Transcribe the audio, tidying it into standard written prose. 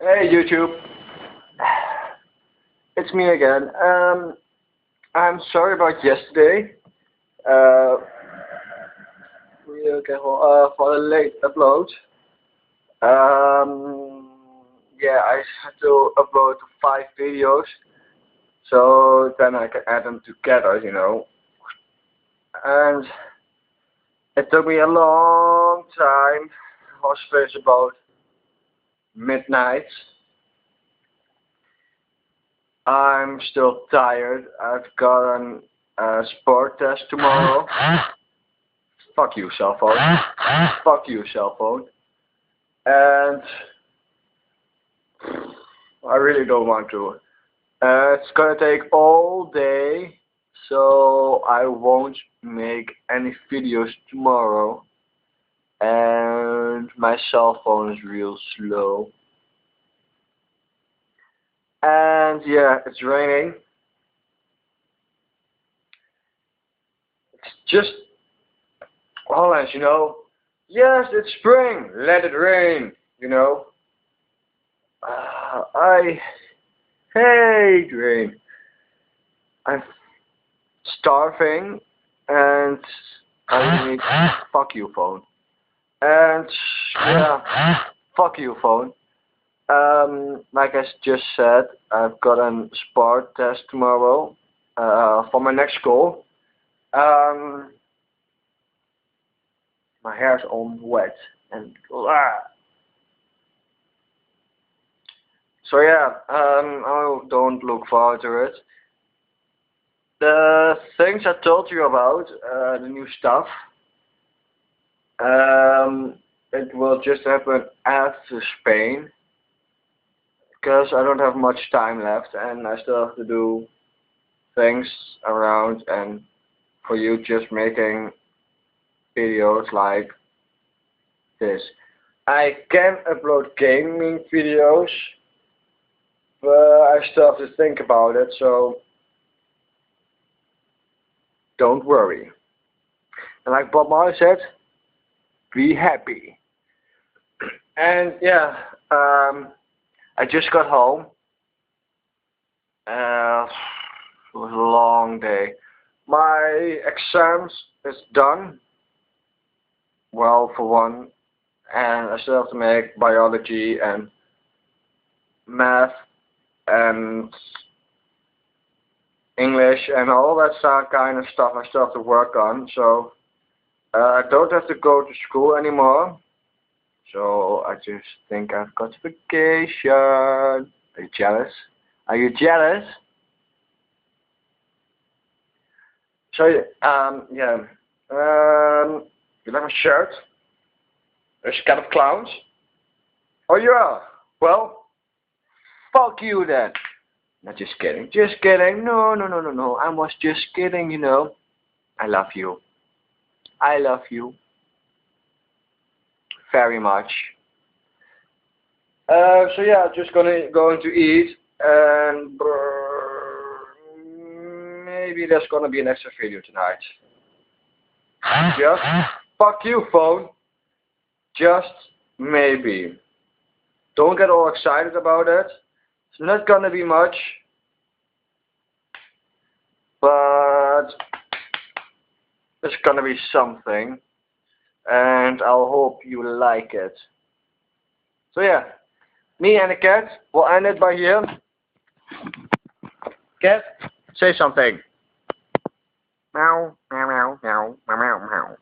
Hey YouTube, it's me again. I'm sorry about yesterday. Uh, for the late upload. Yeah, I had to upload 5 videos, so then I can add them together. And it took me a long time. I was finished about midnight. I'm still tired. I've got a sport test tomorrow. Fuck you, cell phone. Fuck you, cell phone. And I really don't want to. It's gonna take all day, so I won't make any videos tomorrow. And my cell phone is real slow. And yeah, it's raining. It's just Holland. Yes, it's spring. Let it rain. I hate rain. I'm starving and I need fuck you phone. And yeah, fuck you phone. Like I just said, I've got a sport test tomorrow for my next goal. My hair's all wet and so yeah, I don't look forward to it. The things I told you about, the new stuff, it will just happen after Spain, because I don't have much time left and I still have to do things around, and for you just making videos like this. I can upload gaming videos, but I still have to think about it, so don't worry. And like Bob Marley said, be happy. And yeah, I just got home. It was a long day. My exams is done. Well, for one, and I still have to make biology and math and English and all that kind of stuff I still have to work on. So I don't have to go to school anymore. So I just think I've got vacation. Are you jealous? Are you jealous? So yeah. You like my shirt? There's a cat of clowns. Oh yeah. Well, fuck you then. Not just kidding. Just kidding. No. I was just kidding. I love you. I love you very much. So yeah, just going to eat, and maybe there's gonna be an extra video tonight. Just fuck you phone. Just maybe. Don't get all excited about it. It's not gonna be much, but it's gonna be something, and I'll hope you like it. So yeah, me and the cat will end it by here. Cat, say something. Meow, meow, meow, meow, meow, meow, meow.